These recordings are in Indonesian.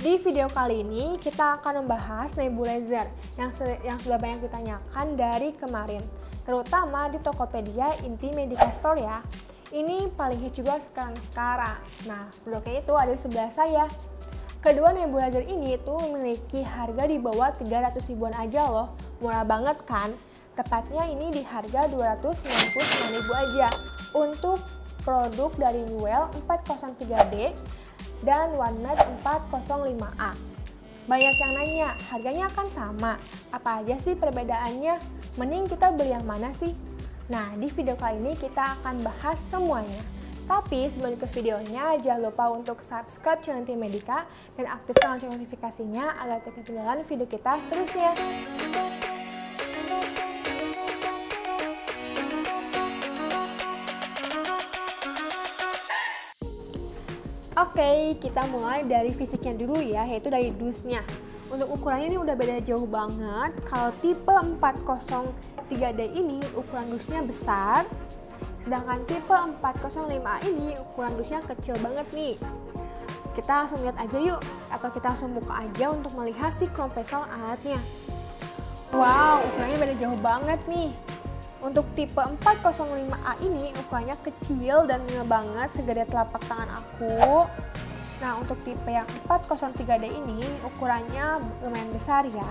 Di video kali ini kita akan membahas nebulizer yang sudah banyak ditanyakan dari kemarin, terutama di Tokopedia Intimedica Store ya. Ini paling hit juga sekarang. Nah, produknya itu ada di sebelah saya. Kedua nebulizer ini tuh memiliki harga di bawah 300 ribuan aja loh. Murah banget kan? Tepatnya ini di harga 299.000 aja. Untuk produk dari Yuwell 403D dan OneMate 405A. Banyak yang nanya, harganya kan sama. Apa aja sih perbedaannya? Mending kita beli yang mana sih? Nah, di video kali ini kita akan bahas semuanya. Tapi sebelum ke videonya, jangan lupa untuk subscribe channel Intimedica dan aktifkan lonceng notifikasinya agar tidak ketinggalan video kita seterusnya. Oke, kita mulai dari fisiknya dulu ya, yaitu dari dusnya. Untuk ukurannya ini udah beda jauh banget. Kalau tipe 403D ini ukuran dusnya besar, sedangkan tipe 405A ini ukuran dusnya kecil banget nih. Kita langsung lihat aja yuk, atau kita langsung buka aja untuk melihat si kompresor alatnya. Wow, ukurannya beda jauh banget nih. Untuk tipe 405A ini ukurannya kecil dan mini banget, segede telapak tangan aku. Nah, untuk tipe yang 403D ini ukurannya lumayan besar ya.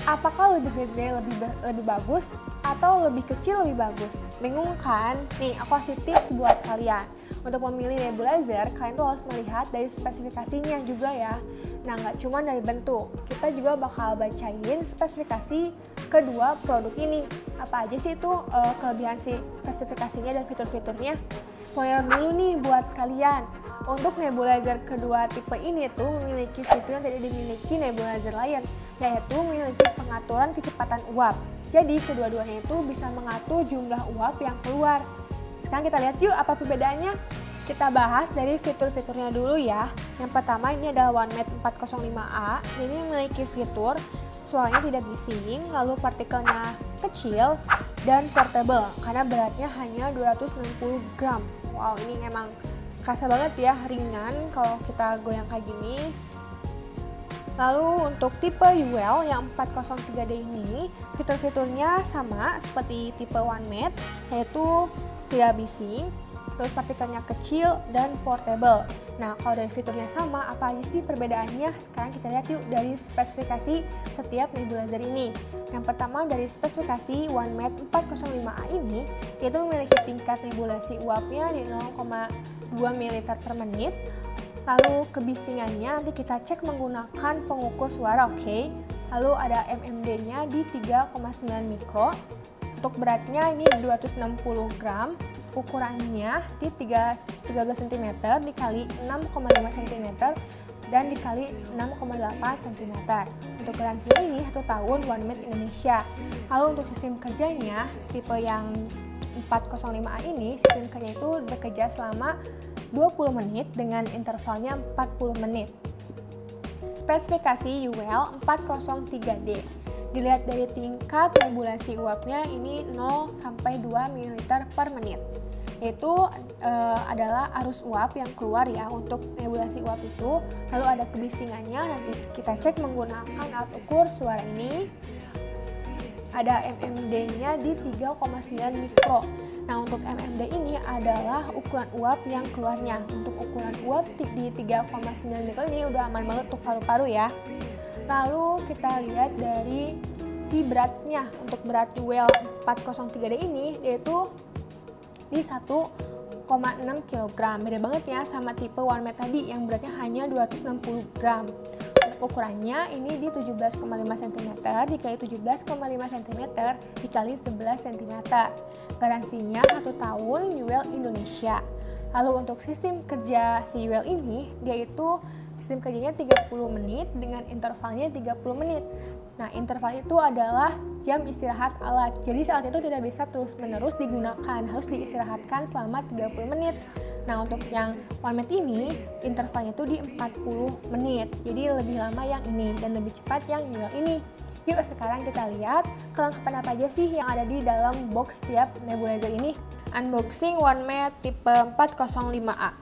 Apakah lebih gede lebih bagus atau lebih kecil lebih bagus? Bingung kan? Nih, aku kasih tips buat kalian. Untuk memilih nebulizer, kalian tuh harus melihat dari spesifikasinya juga ya. Nah, nggak cuma dari bentuk, kita juga bakal bacain spesifikasi kedua produk ini. Apa aja sih itu kelebihan si spesifikasinya dan fitur-fiturnya? Spoiler dulu nih buat kalian. Untuk nebulizer kedua tipe ini tuh memiliki fitur yang tidak dimiliki nebulizer lain, yaitu memiliki pengaturan kecepatan uap. Jadi kedua-duanya itu bisa mengatur jumlah uap yang keluar. Sekarang kita lihat yuk apa perbedaannya. Kita bahas dari fitur-fiturnya dulu ya. Yang pertama ini adalah OneMate 405A. Ini memiliki fitur suaranya tidak bising, lalu partikelnya kecil dan portable karena beratnya hanya 260 gram. Wow, ini emang kerasa banget ya, ringan kalau kita goyang kayak gini. Lalu untuk tipe Yuwell yang 403D ini, fitur-fiturnya sama seperti tipe OneMate, yaitu tidak bising, terus partikelnya kecil dan portable. Nah, kalau dari fiturnya sama, apa aja sih perbedaannya? Sekarang kita lihat yuk dari spesifikasi setiap nebulizer ini. Yang pertama dari spesifikasi OneMate 405A ini, yaitu memiliki tingkat nebulasi uapnya di 0,2 ml per menit. Lalu kebisingannya nanti kita cek menggunakan pengukur suara, oke. Lalu ada mmD-nya di 3,9 mikro. Untuk beratnya ini 260 gram. Ukurannya di 13 cm dikali 6,5 cm dan dikali 6,8 cm. Untuk garansinya ini 1 tahun OneMate Indonesia. Lalu untuk sistem kerjanya, tipe yang 405A ini, sistem kerjanya itu bekerja selama 20 menit dengan intervalnya 40 menit. Spesifikasi Yuwell 403D. Dilihat dari tingkat nebulasi uapnya ini 0 sampai 2 ml per menit. Itu adalah arus uap yang keluar ya untuk nebulasi uap itu. Lalu ada kebisingannya, nanti kita cek menggunakan alat ukur suara ini. Ada mmD-nya di 3,9 mikro. Nah, untuk mmD ini adalah ukuran uap yang keluarnya. Untuk ukuran uap di 3,9 mikro ini udah aman banget untuk paru-paru ya. Lalu kita lihat dari si beratnya. Untuk berat Yuwell 403D ini yaitu di 1,6 kg. Beda banget ya sama tipe OneMate tadi yang beratnya hanya 260 gram. Untuk ukurannya ini di 17,5 cm dikali 17,5 cm dikali 11 cm. Garansinya 1 tahun Yuwell Indonesia. Lalu untuk sistem kerja si Yuwell ini, yaitu sistem kerjanya 30 menit dengan intervalnya 30 menit. Nah, interval itu adalah jam istirahat alat. Jadi alat itu tidak bisa terus-menerus digunakan, harus diistirahatkan selama 30 menit. Nah, untuk yang OneMate ini, intervalnya itu di 40 menit. Jadi lebih lama yang ini dan lebih cepat yang Yuwell ini. Yuk sekarang kita lihat kelengkapan apa aja sih yang ada di dalam box setiap nebulizer ini. Unboxing OneMate tipe 405A.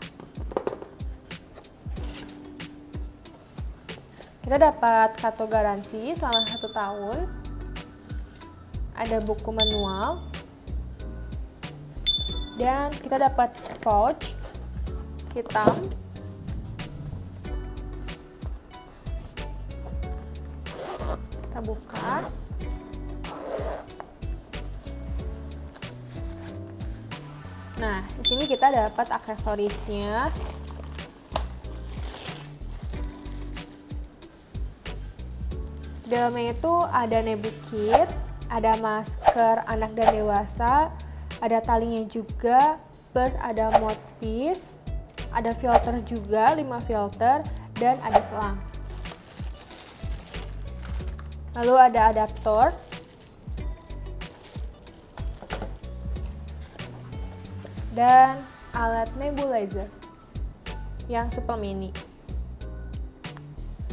Kita dapat kartu garansi selama 1 tahun. Ada buku manual. Dan kita dapat pouch hitam. Kita buka. Nah, di sini kita dapat aksesorisnya. Di dalamnya itu ada Nebu Kit, ada masker anak dan dewasa, ada talinya juga, plus ada mouthpiece, ada filter juga, 5 filter, dan ada selang. Lalu ada adaptor. Dan alat nebulizer yang super mini.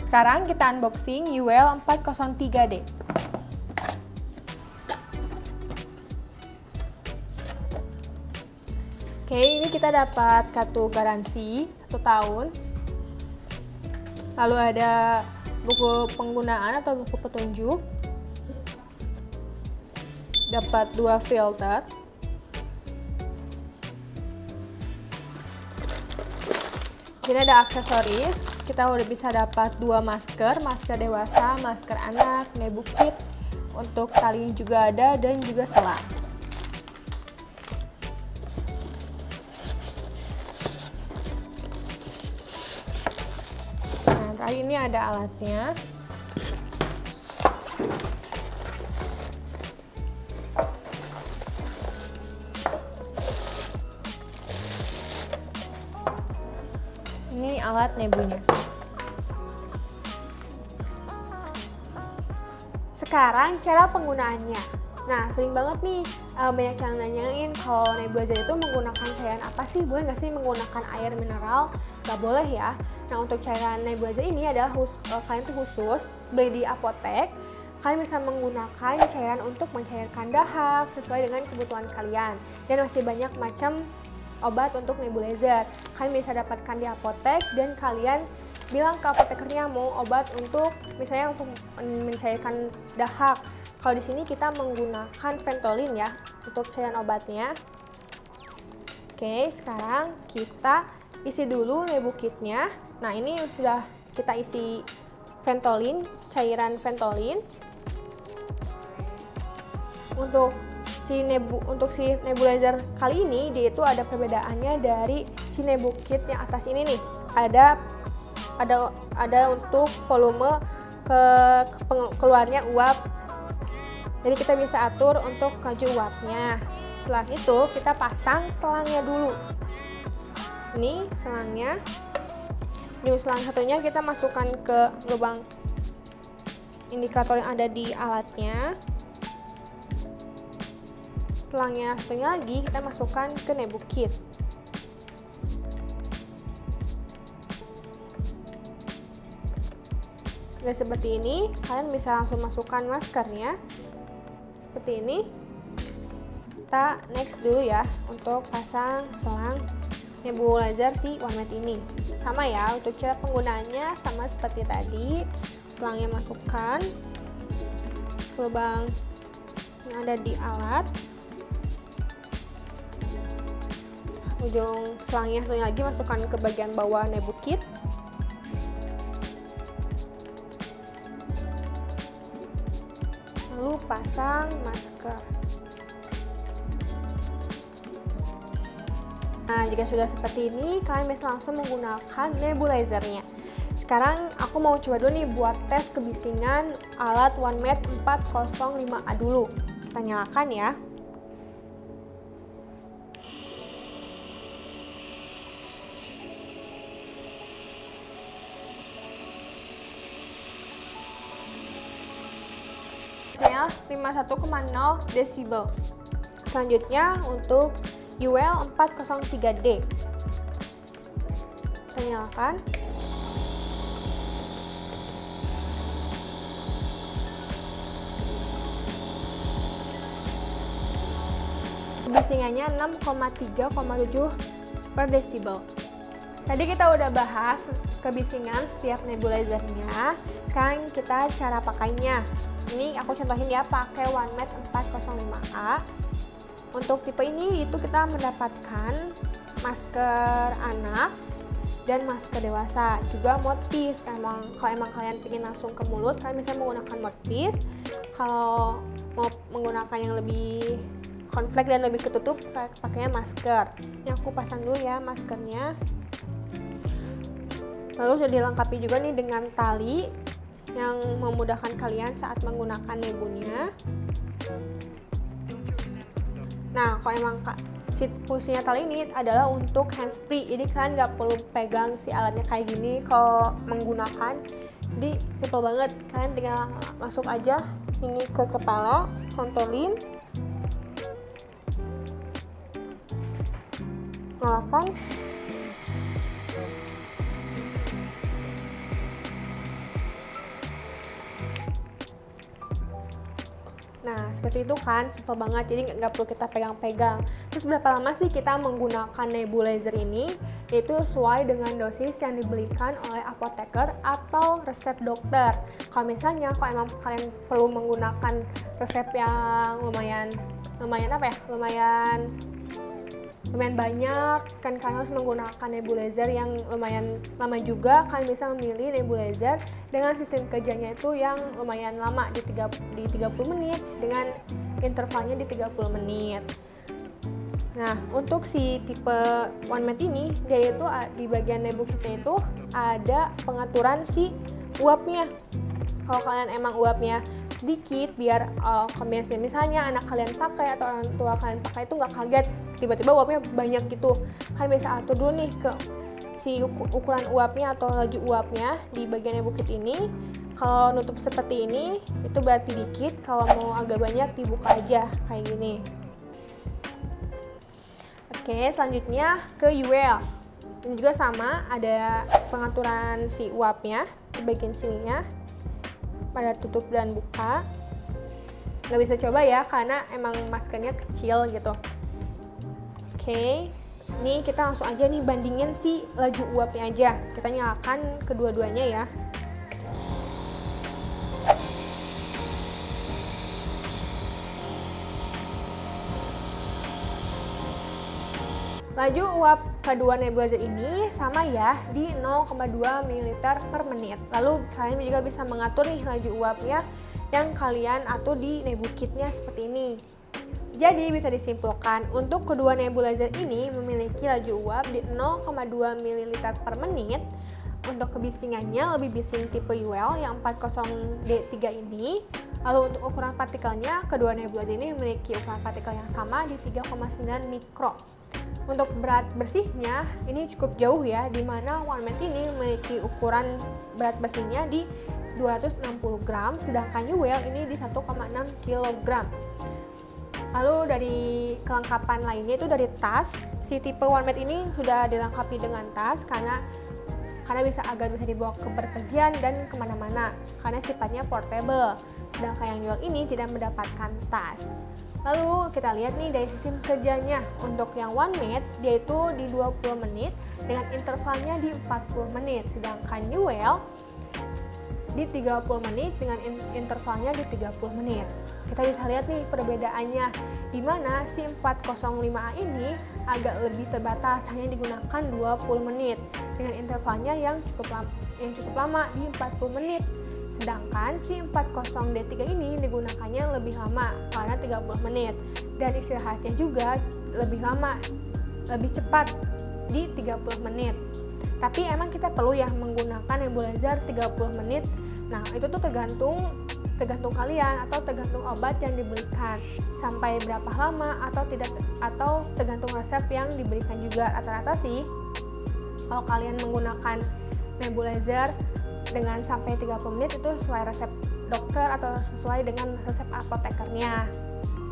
Sekarang kita unboxing UL 403D. Oke, ini kita dapat kartu garansi 1 tahun. Lalu ada buku penggunaan atau buku petunjuk. Dapat 2 filter. Ini ada aksesoris, kita udah bisa dapat 2 masker, masker dewasa, masker anak, Nebu Kit, untuk talinya juga ada dan juga selang. Nah, tadi ini ada alatnya. Ini alat nebunya. Sekarang cara penggunaannya. Nah, sering banget nih banyak yang nanyain kalau nebulizer itu menggunakan cairan apa sih? Boleh nggak sih menggunakan air mineral? Nggak boleh ya. Nah, untuk cairan nebulizer ini adalah kalian tuh khusus beli di apotek. Kalian bisa menggunakan cairan untuk mencairkan dahak sesuai dengan kebutuhan kalian. Dan masih banyak macam obat untuk nebulizer. Kalian bisa dapatkan di apotek dan kalian bilang ke apotekernya mau obat untuk misalnya untuk mencairkan dahak. Kalau di sini kita menggunakan Ventolin ya untuk cairan obatnya. Oke, sekarang kita isi dulu Nebu Kitnya. Nah, ini sudah kita isi Ventolin, cairan Ventolin. Untuk si nebulizer kali ini dia itu ada perbedaannya dari si Nebu Kit yang atas ini nih. Ada untuk volume keluarnya uap. Jadi kita bisa atur untuk laju uapnya. Setelah itu kita pasang selangnya dulu. Ini selangnya. Di selang satunya kita masukkan ke lubang indikator yang ada di alatnya. Selangnya satunya lagi kita masukkan ke Nebu Kit. Dan seperti ini, kalian bisa langsung masukkan maskernya. Seperti ini. Kita next dulu ya untuk pasang selang nebulizer si OneMed ini. Sama ya, untuk cara penggunaannya sama seperti tadi. Selangnya masukkan ke lubang yang ada di alat. Ujung selangnya satunya lagi masukkan ke bagian bawah Nebu Kit. Lalu pasang masker. Nah, jika sudah seperti ini, kalian bisa langsung menggunakan nebulizernya. Sekarang aku mau coba dulu nih buat tes kebisingan alat OneMed 405A dulu. Kita nyalakan ya. Hasilnya 51,0 desibel. Selanjutnya untuk UL 403D. Kita nyalakan. Kebisingannya 6,3,7 per desibel. Tadi kita udah bahas kebisingan setiap nebulizernya. Sekarang kita cara pakainya. Ini aku contohin ya, pakai OneMed 405A. Untuk tipe ini itu kita mendapatkan masker anak dan masker dewasa, juga mouthpiece. Kalau emang kalian ingin langsung ke mulut, kalian bisa menggunakan mouthpiece. Kalau mau menggunakan yang lebih konflik dan lebih ketutup, pakainya masker. Ini aku pasang dulu ya maskernya. Lalu sudah dilengkapi juga nih dengan tali yang memudahkan kalian saat menggunakan nebunya. Nah, kalau emang fungsinya tali ini adalah untuk handsfree, jadi kalian nggak perlu pegang si alatnya kayak gini kalau menggunakan. Jadi simple banget, kalian tinggal masuk aja ini ke kepala, kontrolin, nyalakan. Nah, seperti itu kan, simple banget, jadi nggak perlu kita pegang-pegang. Terus berapa lama sih kita menggunakan nebulizer ini? Yaitu sesuai dengan dosis yang dibelikan oleh apoteker atau resep dokter. Kalau misalnya, kalau emang kalian perlu menggunakan resep yang lumayan banyak, kan kalian harus menggunakan nebulizer yang lumayan lama juga. Kalian bisa memilih nebulizer dengan sistem kerjanya itu yang lumayan lama di 30 menit dengan intervalnya di 30 menit. Nah, untuk si tipe OneMed ini, dia itu di bagian nebu kita itu ada pengaturan si uapnya. Kalau kalian emang uapnya sedikit, biar kombinasi misalnya anak kalian pakai atau orang tua kalian pakai itu nggak kaget tiba-tiba uapnya banyak gitu, kan bisa atur dulu nih ke si ukuran uapnya atau laju uapnya di bagian nebu kit ini. Kalau nutup seperti ini itu berarti dikit, kalau mau agak banyak dibuka aja kayak gini. Oke, selanjutnya ke UL. Ini juga sama, ada pengaturan si uapnya di bagian sininya pada tutup dan buka. Nggak bisa coba ya karena emang maskernya kecil gitu. Oke, ini kita langsung aja nih bandingin si laju uapnya aja. Kita nyalakan kedua-duanya ya. Laju uap kedua nebulizer ini sama ya, di 0,2 ml per menit. Lalu kalian juga bisa mengatur nih laju uapnya yang kalian atur di nebu kitnya seperti ini. Jadi bisa disimpulkan, untuk kedua nebulizer ini memiliki laju uap di 0,2 ml per menit. Untuk kebisingannya lebih bising tipe UL yang 40D3 ini. Lalu untuk ukuran partikelnya, kedua nebulizer ini memiliki ukuran partikel yang sama di 3,9 mikro. Untuk berat bersihnya ini cukup jauh ya, di mana OneMed ini memiliki ukuran berat bersihnya di 260 gram, sedangkan UL ini di 1,6 kg. Lalu dari kelengkapan lainnya itu dari tas, si tipe OneMed ini sudah dilengkapi dengan tas karena agar bisa dibawa ke berpergian dan kemana-mana karena sifatnya portable. Sedangkan yang UL ini tidak mendapatkan tas. Lalu kita lihat nih dari sistem kerjanya. Untuk yang OneMed dia itu di 20 menit dengan intervalnya di 40 menit, sedangkan UL di 30 menit dengan intervalnya di 30 menit. Kita bisa lihat nih perbedaannya, di mana si 405A ini agak lebih terbatas, hanya digunakan 20 menit dengan intervalnya yang cukup lama di 40 menit. Sedangkan si 40D3 ini digunakannya lebih lama karena 30 menit, dan istirahatnya juga lebih lama, lebih cepat di 30 menit. Tapi emang kita perlu ya menggunakan nebulizer 30 menit. Nah, itu tuh tergantung kalian atau tergantung obat yang diberikan sampai berapa lama atau tergantung resep yang diberikan juga. Rata-rata sih kalau kalian menggunakan nebulizer dengan sampai 30 menit itu sesuai resep dokter atau sesuai dengan resep apotekernya.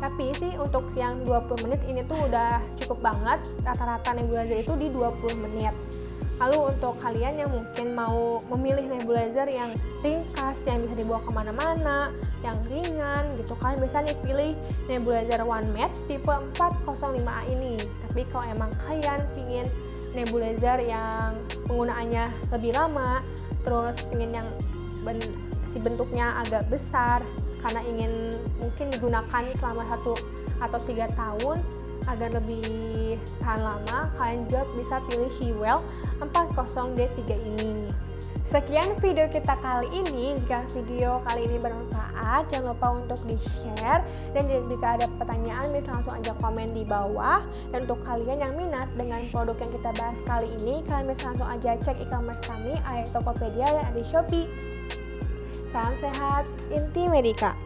Tapi sih untuk yang 20 menit ini tuh udah cukup banget, rata-rata nebulizer itu di 20 menit. Lalu untuk kalian yang mungkin mau memilih nebulizer yang ringkas, yang bisa dibawa kemana-mana, yang ringan gitu, kalian bisa nih pilih nebulizer OneMed tipe 405A ini. Tapi kalau emang kalian ingin nebulizer yang penggunaannya lebih lama, terus ingin yang si bentuknya agak besar karena ingin mungkin digunakan selama 1 atau 3 tahun agar lebih tahan lama, kalian juga bisa pilih Shewell 40D3 ini. Sekian video kita kali ini. Jika video kali ini bermanfaat, jangan lupa untuk di-share, dan jika ada pertanyaan bisa langsung aja komen di bawah. Dan untuk kalian yang minat dengan produk yang kita bahas kali ini, kalian bisa langsung aja cek e-commerce kami, ada di Tokopedia dan ada di Shopee. Salam sehat, Inti Medika.